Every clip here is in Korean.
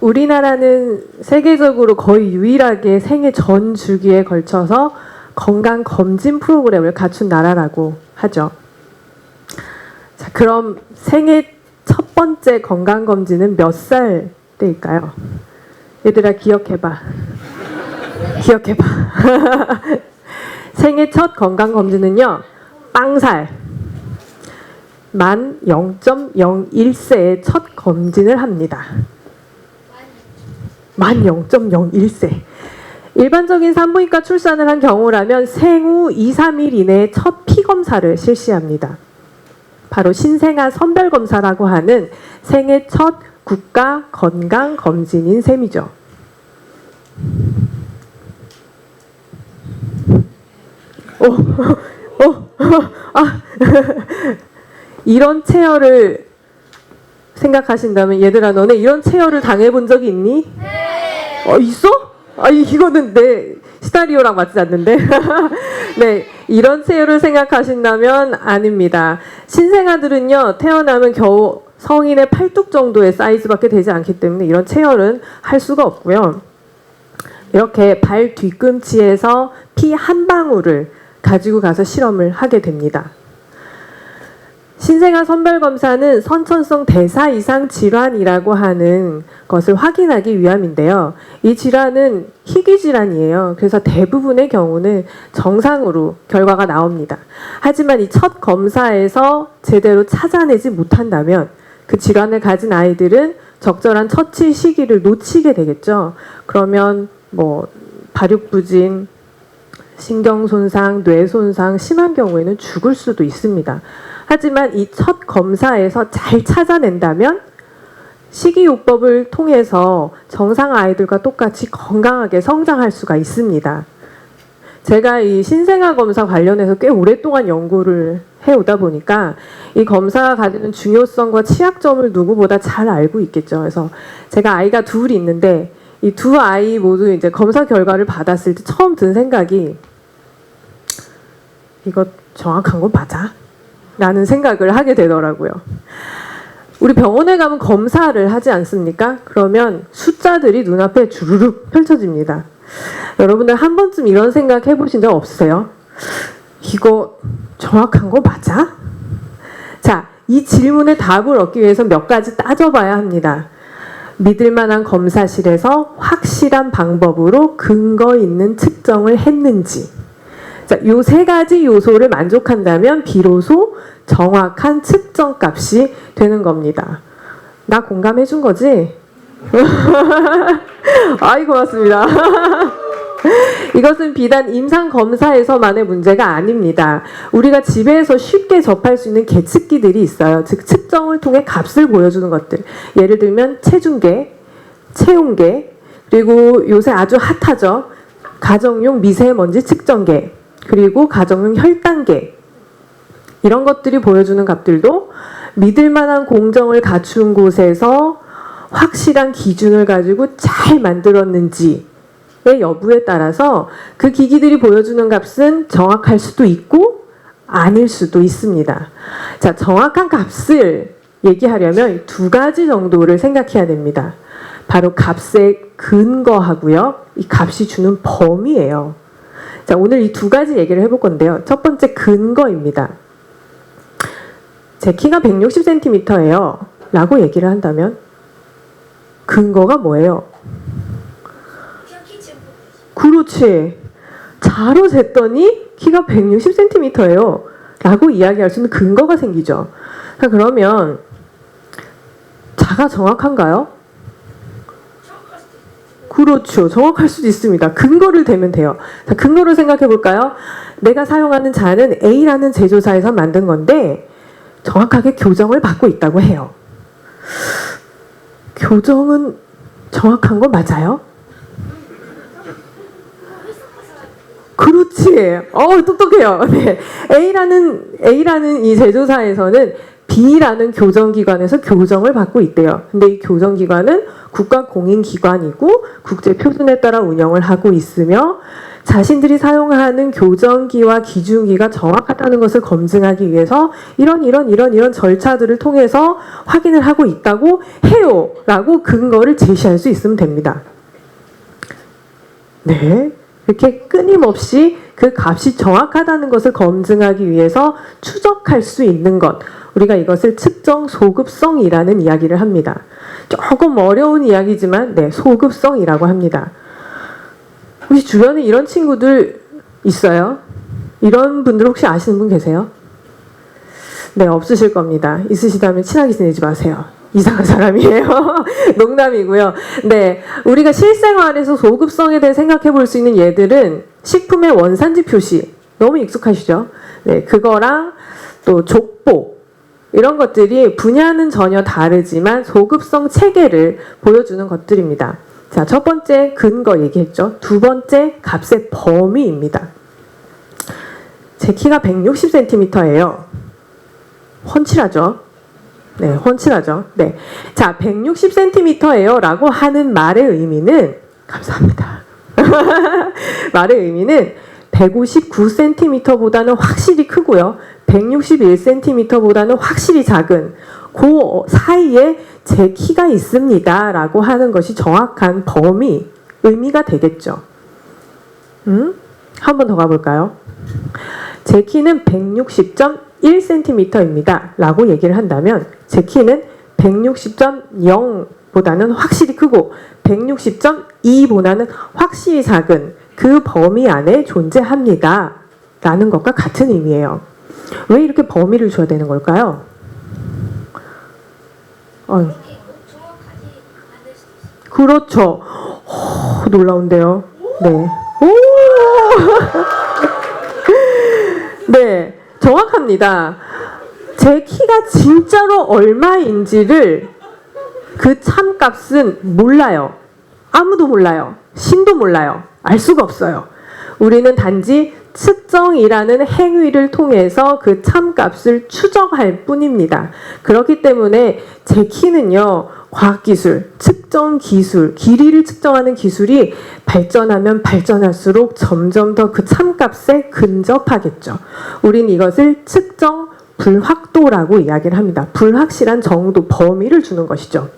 우리나라는 세계적으로 거의 유일하게 생애 전 주기에 걸쳐서 건강검진 프로그램을 갖춘 나라라고 하죠. 자, 그럼 생애 첫 번째 건강검진은 몇 살 때일까요? 얘들아 기억해봐. 기억해봐. 생애 첫 건강검진은요. 빵살. 만 0.01세에 첫 검진을 합니다. 만 0.01세. 일반적인 산부인과 출산을 한 경우라면 생후 2, 3일 이내에 첫 피검사를 실시합니다. 바로 신생아 선별검사라고 하는 생애 첫 국가 건강검진인 셈이죠. 이런 체열을 생각하신다면 얘들아 너네 이런 체열을 당해본 적이 있니? 네. 있어? 이거는 내 시나리오랑 맞지 않는데. 네, 이런 체열을 생각하신다면 아닙니다. 신생아들은요 태어나면 겨우 성인의 팔뚝 정도의 사이즈밖에 되지 않기 때문에 이런 체열은 할 수가 없고요. 이렇게 발 뒤꿈치에서 피 한 방울을 가지고 가서 실험을 하게 됩니다. 신생아 선별검사는 선천성 대사 이상 질환이라고 하는 것을 확인하기 위함인데요. 이 질환은 희귀 질환이에요. 그래서 대부분의 경우는 정상으로 결과가 나옵니다. 하지만 이 첫 검사에서 제대로 찾아내지 못한다면 그 질환을 가진 아이들은 적절한 처치 시기를 놓치게 되겠죠. 그러면 발육부진, 신경손상, 뇌손상, 심한 경우에는 죽을 수도 있습니다. 하지만 이 첫 검사에서 잘 찾아낸다면 식이요법을 통해서 정상 아이들과 똑같이 건강하게 성장할 수가 있습니다. 제가 이 신생아 검사 관련해서 꽤 오랫동안 연구를 해오다 보니까 이 검사가 가지는 중요성과 취약점을 누구보다 잘 알고 있겠죠. 그래서 제가 아이가 둘이 있는데 이 두 아이 모두 이제 검사 결과를 받았을 때 처음 든 생각이 이거 정확한 거 맞아? 라는 생각을 하게 되더라고요. 우리 병원에 가면 검사를 하지 않습니까? 그러면 숫자들이 눈앞에 주르륵 펼쳐집니다. 여러분들 한 번쯤 이런 생각 해보신 적 없으세요? 이거 정확한 거 맞아? 자, 이 질문에 답을 얻기 위해서 몇 가지 따져봐야 합니다. 믿을 만한 검사실에서 확실한 방법으로 근거 있는 측정을 했는지. 자, 요 세 가지 요소를 만족한다면 비로소 정확한 측정 값이 되는 겁니다. 나 공감해 준 거지? 아이 고맙습니다. 이것은 비단 임상검사에서만의 문제가 아닙니다. 우리가 집에서 쉽게 접할 수 있는 계측기들이 있어요. 즉 측정을 통해 값을 보여주는 것들. 예를 들면 체중계, 체온계, 그리고 요새 아주 핫하죠. 가정용 미세먼지 측정계, 그리고 가정용 혈당계. 이런 것들이 보여주는 값들도 믿을 만한 공정을 갖춘 곳에서 확실한 기준을 가지고 잘 만들었는지의 여부에 따라서 그 기기들이 보여주는 값은 정확할 수도 있고 아닐 수도 있습니다. 자, 정확한 값을 얘기하려면 두 가지 정도를 생각해야 됩니다. 바로 값의 근거하고요. 이 값이 주는 범위예요. 자, 오늘 이 두 가지 얘기를 해볼 건데요. 첫 번째 근거입니다. 제 키가 160cm예요. 라고 얘기를 한다면 근거가 뭐예요? 그렇지. 자로 쟀더니 키가 160cm예요. 라고 이야기할 수 있는 근거가 생기죠. 자, 그러면 자가 정확한가요? 그렇죠. 정확할 수도 있습니다. 근거를 대면 돼요. 자, 근거를 생각해 볼까요? 내가 사용하는 자는 A라는 제조사에서 만든 건데 정확하게 교정을 받고 있다고 해요. 교정은 정확한 거 맞아요? 그렇지. 똑똑해요. 네. A라는 이 제조사에서는 D라는 교정기관에서 교정을 받고 있대요. 근데 이 교정기관은 국가공인기관이고 국제표준에 따라 운영을 하고 있으며 자신들이 사용하는 교정기와 기준기가 정확하다는 것을 검증하기 위해서 이런 절차들을 통해서 확인을 하고 있다고 해요. 라고 근거를 제시할 수 있으면 됩니다. 네. 이렇게 끊임없이 그 값이 정확하다는 것을 검증하기 위해서 추적할 수 있는 것. 우리가 이것을 측정 소급성이라는 이야기를 합니다. 조금 어려운 이야기지만 네, 소급성이라고 합니다. 혹시 주변에 이런 친구들 있어요? 이런 분들 혹시 아시는 분 계세요? 네, 없으실 겁니다. 있으시다면 친하게 지내지 마세요. 이상한 사람이에요. 농담이고요. 네, 우리가 실생활에서 소급성에 대해 생각해 볼 수 있는 예들은 식품의 원산지 표시, 너무 익숙하시죠? 네, 그거랑 또 족보, 이런 것들이 분야는 전혀 다르지만 소급성 체계를 보여주는 것들입니다. 자, 첫 번째 근거 얘기했죠. 두 번째 값의 범위입니다. 제 키가 160cm예요. 훤칠하죠? 네, 훤칠하죠. 네. 자, 160cm예요 라고 하는 말의 의미는, 감사합니다. 말의 의미는 159cm보다는 확실히 크고요. 161cm보다는 확실히 작은 그 사이에 제 키가 있습니다 라고 하는 것이 정확한 범위, 의미가 되겠죠. 한 번 더 가볼까요? 제 키는 160.1cm입니다 라고 얘기를 한다면 제 키는 160.0보다는 확실히 크고 160.2보다는 확실히 작은 그 범위 안에 존재합니다 라는 것과 같은 의미예요. 왜 이렇게 범위를 줘야 되는 걸까요? 그렇죠. 놀라운데요. 네. 오! 네, 정확합니다. 제 키가 진짜로 얼마인지를 그 참값은 몰라요. 아무도 몰라요. 신도 몰라요. 알 수가 없어요. 우리는 단지 측정이라는 행위를 통해서 그 참값을 추정할 뿐입니다. 그렇기 때문에 제 키는요, 과학기술, 측정기술, 길이를 측정하는 기술이 발전하면 발전할수록 점점 더 그 참값에 근접하겠죠. 우린 이것을 측정 불확도라고 이야기를 합니다. 불확실한 정도, 범위를 주는 것이죠.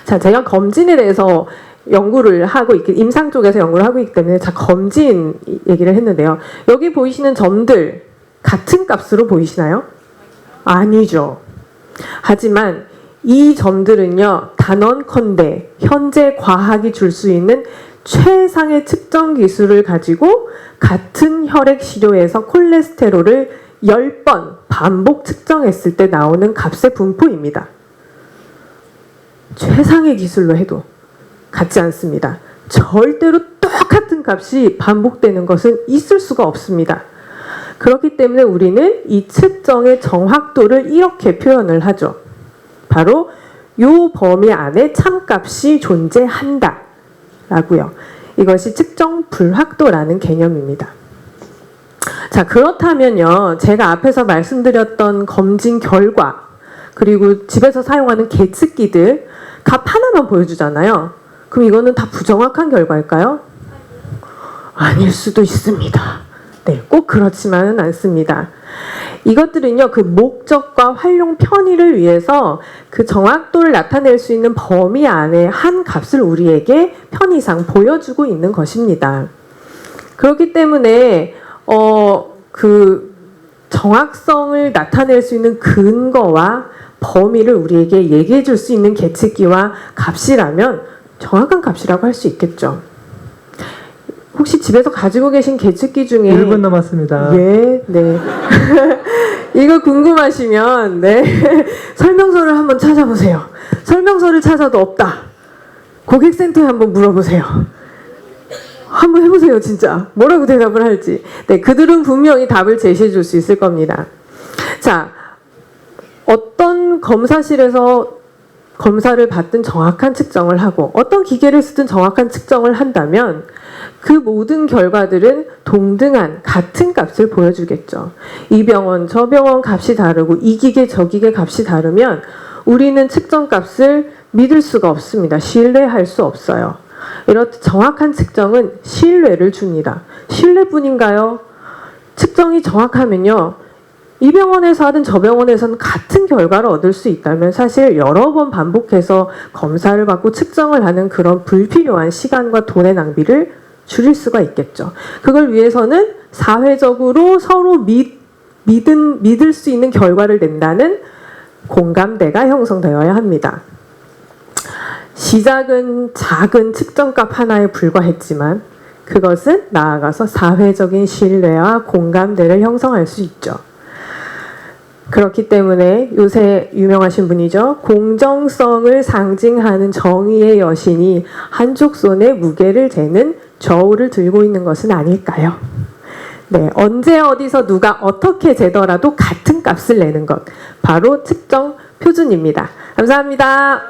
자, 제가 검진에 대해서 연구를 하고 있기, 임상 쪽에서 연구를 하고 있기 때문에 자, 검진 얘기를 했는데요. 여기 보이시는 점들 같은 값으로 보이시나요? 아니죠. 하지만 이 점들은요, 단언컨대 현재 과학이 줄 수 있는 최상의 측정 기술을 가지고 같은 혈액 시료에서 콜레스테롤을 10번 반복 측정했을 때 나오는 값의 분포입니다. 최상의 기술로 해도 같지 않습니다. 절대로 똑같은 값이 반복되는 것은 있을 수가 없습니다. 그렇기 때문에 우리는 이 측정의 정확도를 이렇게 표현을 하죠. 바로 요 범위 안에 참값이 존재한다 라고요. 이것이 측정 불확도라는 개념입니다. 자, 그렇다면요, 제가 앞에서 말씀드렸던 검진 결과 그리고 집에서 사용하는 계측기들 값 하나만 보여주잖아요. 그럼 이거는 다 부정확한 결과일까요? 아닐 수도 있습니다. 네, 꼭 그렇지만은 않습니다. 이것들은요, 그 목적과 활용 편의를 위해서 그 정확도를 나타낼 수 있는 범위 안에 한 값을 우리에게 편의상 보여주고 있는 것입니다. 그렇기 때문에 그 정확성을 나타낼 수 있는 근거와 범위를 우리에게 얘기해 줄 수 있는 계측기와 값이라면 정확한 값이라고 할 수 있겠죠. 혹시 집에서 가지고 계신 계측기 중에 1분 남았습니다. 예, 네. 이거 궁금하시면 네. 설명서를 한번 찾아보세요. 설명서를 찾아도 없다. 고객센터에 한번 물어보세요. 한번 해보세요, 진짜. 뭐라고 대답을 할지. 네, 그들은 분명히 답을 제시해 줄 수 있을 겁니다. 자, 어떤 검사실에서 검사를 받든 정확한 측정을 하고 어떤 기계를 쓰든 정확한 측정을 한다면 그 모든 결과들은 동등한 같은 값을 보여주겠죠. 이 병원 저 병원 값이 다르고 이 기계 저 기계 값이 다르면 우리는 측정 값을 믿을 수가 없습니다. 신뢰할 수 없어요. 이렇듯 정확한 측정은 신뢰를 줍니다. 신뢰뿐인가요? 측정이 정확하면요. 이 병원에서 하든 저 병원에서는 같은 결과를 얻을 수 있다면 사실 여러 번 반복해서 검사를 받고 측정을 하는 그런 불필요한 시간과 돈의 낭비를 줄일 수가 있겠죠. 그걸 위해서는 사회적으로 서로 믿을 수 있는 결과를 낸다는 공감대가 형성되어야 합니다. 시작은 작은 측정값 하나에 불과했지만 그것은 나아가서 사회적인 신뢰와 공감대를 형성할 수 있죠. 그렇기 때문에 요새 유명하신 분이죠. 공정성을 상징하는 정의의 여신이 한쪽 손에 무게를 재는 저울을 들고 있는 것은 아닐까요? 네, 언제 어디서 누가 어떻게 재더라도 같은 값을 내는 것. 바로 측정 표준입니다. 감사합니다.